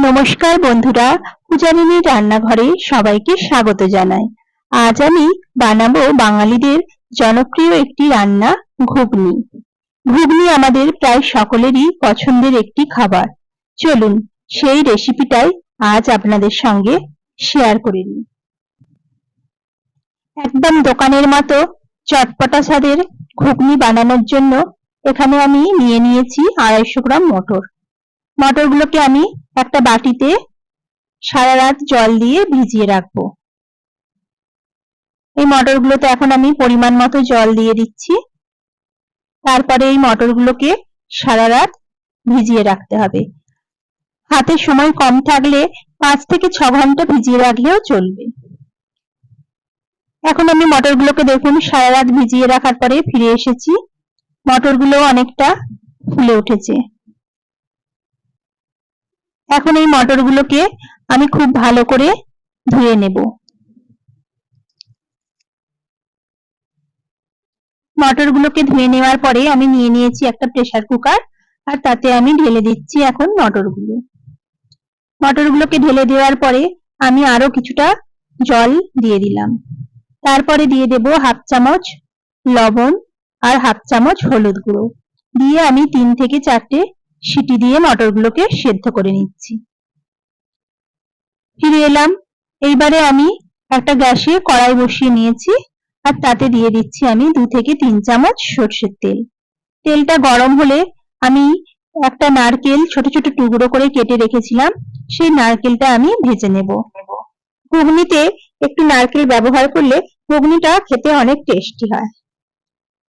নমস্কার বন্ধুরা, পূজারিনীর রান্নাঘরে সবাইকে স্বাগত জানাই। আজ আমি বানাবো বাঙালিদের জনপ্রিয় একটি রান্না, ঘুগনি। ঘুগনি আমাদের প্রায় সকলেরই পছন্দের একটি খাবার। চলুন সেই রেসিপিটাই আজ আপনাদের সঙ্গে শেয়ার করে নিই। একদম দোকানের মতো চটপটা স্বাদের ঘুগনি বানানোর জন্য এখানে আমি নিয়ে নিয়েছি 250 গ্রাম মটর। মটরগুলোকে আমি একটা বাটিতে সারা রাত জল দিয়ে ভিজিয়ে রাখবো। এই মটরগুলোতে এখন আমি পরিমাণ মতো জল দিয়ে দিচ্ছি। তারপরে এই মটরগুলোকে সারা রাত ভিজিয়ে রাখতে হবে। হাতে সময় কম থাকলে 5 থেকে 6 ঘন্টা ভিজিয়ে রাখলেও চলবে। এখন আমি মটরগুলোকে দেখুন সারা রাত ভিজিয়ে রাখার পরে ফিরে এসেছি। মটরগুলো অনেকটা ফুলে উঠেছে। এখন এই মটরগুলোকে আমি খুব ভালো করে ধুয়ে নেব। মটরগুলোকে ধুয়ে নেওয়ার পরে আমি নিয়ে নিয়েছি একটা প্রেসার কুকার, আর তাতে আমি ঢেলে দিচ্ছি এখন মটরগুলো। মটরগুলোকে ঢেলে দেওয়ার পরে আমি আরো কিছুটা জল দিয়ে দিলাম। তারপরে দিয়ে দেব 1/2 চামচ লবণ আর 1/2 চামচ হলুদ গুঁড়ো দিয়ে আমি 3 থেকে 4টে সিটি দিয়ে মটরগুলোকে সেদ্ধ করে নিচ্ছি। ফিরে এলাম। এইবারে আমি একটা গ্যাসে কড়াই বসিয়ে নিয়েছি, আর তাতে দিয়ে দিচ্ছি আমি 2 থেকে 3 চামচ সরষের তেল। তেলটা গরম হলে আমি একটা নারকেল ছোট ছোট টুকরো করে কেটে রেখেছিলাম, সেই নারকেলটা আমি ভেজে নেব। ঘুগনিতে একটু নারকেল ব্যবহার করলে ঘুগনিটা খেতে অনেক টেস্টি হয়।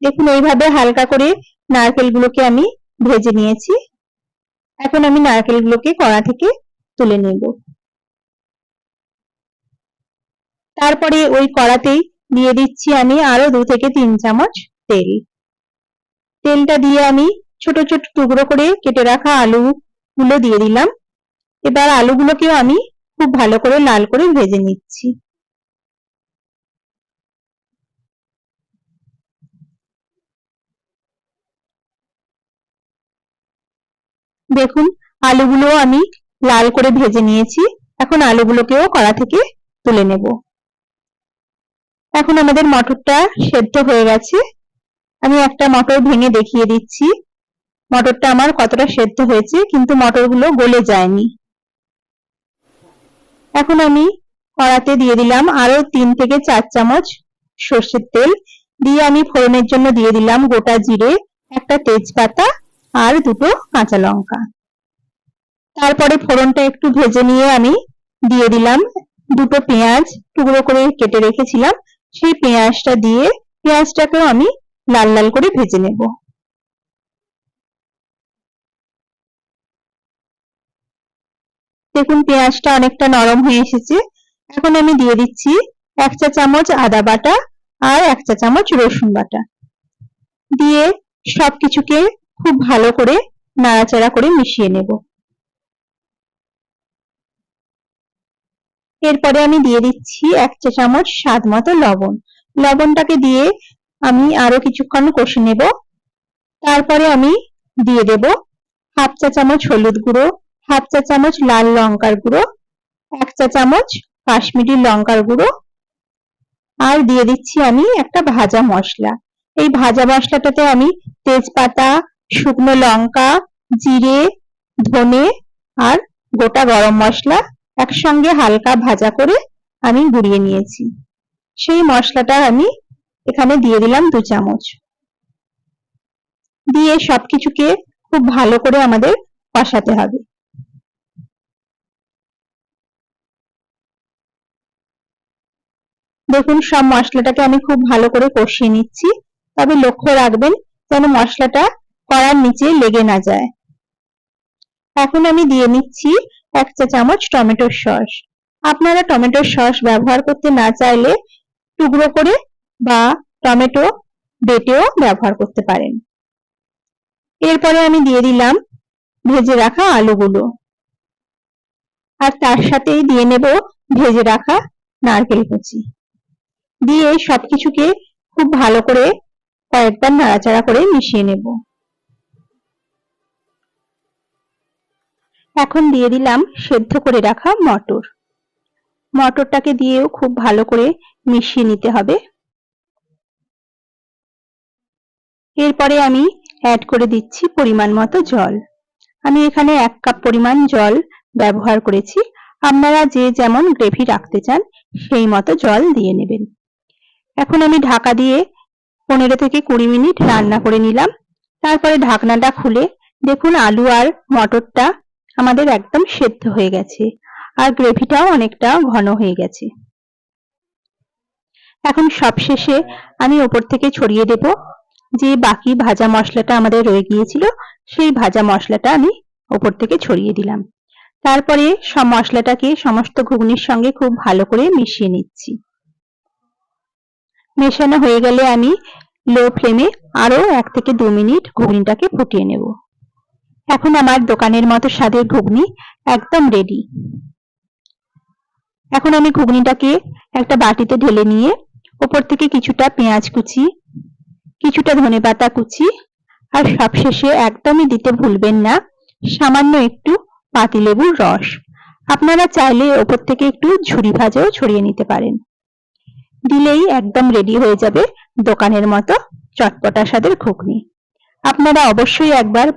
দেখুন এইভাবে হালকা করে নারকেলগুলোকে আমি ভেজে নিয়েছি। এখন আমি নারকেলগুলোকে কড়া থেকে তুলে নেব। তারপরে ওই কড়াতেই দিয়ে দিচ্ছি আমি আরো 2 থেকে 3 চামচ তেল। তেলটা দিয়ে আমি ছোট ছোট টুকরো করে কেটে রাখা আলুগুলো দিয়ে দিলাম। এবার আলুগুলোকেও আমি খুব ভালো করে লাল করে ভেজে নিচ্ছি। দেখুন আলুগুলো আমি লাল করে ভেজে নিয়েছি। এখন আলুগুলোকেও কড়া থেকে তুলে নেব। এখন আমাদের মটরটা সেদ্ধ হয়ে গেছে। আমি একটা মটর ভেঙে দেখিয়ে দিচ্ছি মটরটা আমার কতটা সেদ্ধ হয়েছে, কিন্তু মটরগুলো গলে যায়নি। এখন আমি কড়াতে দিয়ে দিলাম আরো 3 থেকে 4 চামচ সরষের তেল দিয়ে আমি ফোড়নের জন্য দিয়ে দিলাম গোটা জিরে, একটা তেজপাতা আর 2টো কাঁচা লঙ্কা। তারপরে ফোড়নটা একটু ভেজে নিয়ে আমি দিয়ে দিলাম 2টো পেঁয়াজ টুকরো করে কেটে রেখেছিলাম। সেই পেঁয়াজটা দিয়ে পেঁয়াজটাকেও আমি লাল লাল করে ভেজে নেব। দেখুন পেঁয়াজটা অনেকটা নরম হয়ে এসেছে। এখন আমি দিয়ে দিচ্ছি 1 চা চামচ আদা বাটা আর 1 চা চামচ রসুন বাটা দিয়ে সবকিছুকে খুব ভালো করে নাড়াচাড়া করে মিশিয়ে নেব। এরপরে আমি দিয়ে দিচ্ছি 1 চা চামচ স্বাদ মতো লবণ। লবণটাকে দিয়ে আমি আরো কিছুক্ষণ কষে নেব। তারপরে আমি দিয়ে দেব 1/2 চা চামচ হলুদ গুঁড়ো, 1/2 চা চামচ লাল লঙ্কার গুঁড়ো, 1 চা চামচ কাশ্মীরি লঙ্কার গুঁড়ো, আর দিয়ে দিচ্ছি আমি একটা ভাজা মশলা। এই ভাজা মশলাটাতে আমি তেজপাতা, শুকনো লঙ্কা, জিরে, ধনে আর গোটা গরম মশলা একসঙ্গে হালকা ভাজা করে আমি গুঁড়িয়ে নিয়েছি। সেই মশলাটা আমি এখানে দিয়ে দিলাম 2 চামচ। দিয়ে সবকিছুকে খুব ভালো করে আমাদের কষাতে হবে। দেখুন সব মশলাটাকে আমি খুব ভালো করে কষিয়ে নিচ্ছি, তবে লক্ষ্য রাখবেন যেন মশলাটা কড়ার নিচে লেগে না যায়। এখন আমি দিয়ে নিচ্ছি 1 চা চামচ টমেটোর সস। আপনারা টমেটোর সস ব্যবহার করতে না চাইলে টুকরো করে বা টমেটো বেটেও ব্যবহার করতে পারেন। এরপরে আমি দিয়ে দিলাম ভেজে রাখা আলুগুলো, আর তার সাথেই দিয়ে নেব ভেজে রাখা নারকেল কুচি দিয়ে সবকিছুকে খুব ভালো করে কয়েকবার নাড়াচাড়া করে মিশিয়ে নেব। এখন দিয়ে দিলাম সেদ্ধ করে রাখা মটর। মটরটাকে দিয়েও খুব ভালো করে মিশিয়ে নিতে হবে। এরপরে আমি অ্যাড করে দিচ্ছি পরিমাণ মতো জল। আমি এখানে 1 কাপ পরিমাণ জল ব্যবহার করেছি। আপনারা যে যেমন গ্রেভি রাখতে চান সেই মতো জল দিয়ে নেবেন। এখন আমি ঢাকা দিয়ে 15 থেকে 20 মিনিট রান্না করে নিলাম। তারপরে ঢাকনাটা খুলে দেখুন আলু আর মটরটা আমাদের একদম সেদ্ধ হয়ে গেছে আর গ্রেভিটাও অনেকটা ঘন হয়ে গেছে। এখন সবশেষে আমি ওপর থেকে ছড়িয়ে দেব যে বাকি ভাজা মশলাটা আমাদের রয়ে গিয়েছিল, সেই ভাজা মশলাটা আমি ওপর থেকে ছড়িয়ে দিলাম। তারপরে সব মশলাটাকে সমস্ত ঘুগনির সঙ্গে খুব ভালো করে মিশিয়ে নিচ্ছি। মেশানো হয়ে গেলে আমি লো ফ্লেমে আরো 1 থেকে 2 মিনিট ঘুগনিটাকে ফুটিয়ে নেব। এখন আমার দোকানের মতো স্বাদের ঘুগনি একদম রেডি। এখন আমি ঘুগনিটাকে একটা বাটিতে ঢেলে নিয়ে ওপর থেকে কিছুটা পেঁয়াজ কুচি, কিছুটা ধনেপাতা কুচি আর সবশেষে একদমই দিতে ভুলবেন না সামান্য একটু পাতিলেবুর রস। আপনারা চাইলে ওপর থেকে একটু ঝুরি ভাজাও ছড়িয়ে নিতে পারেন। দিলেই একদম রেডি হয়ে যাবে দোকানের মতো চটপটা স্বাদের ঘুগনি। আপনারা অবশ্যই একবার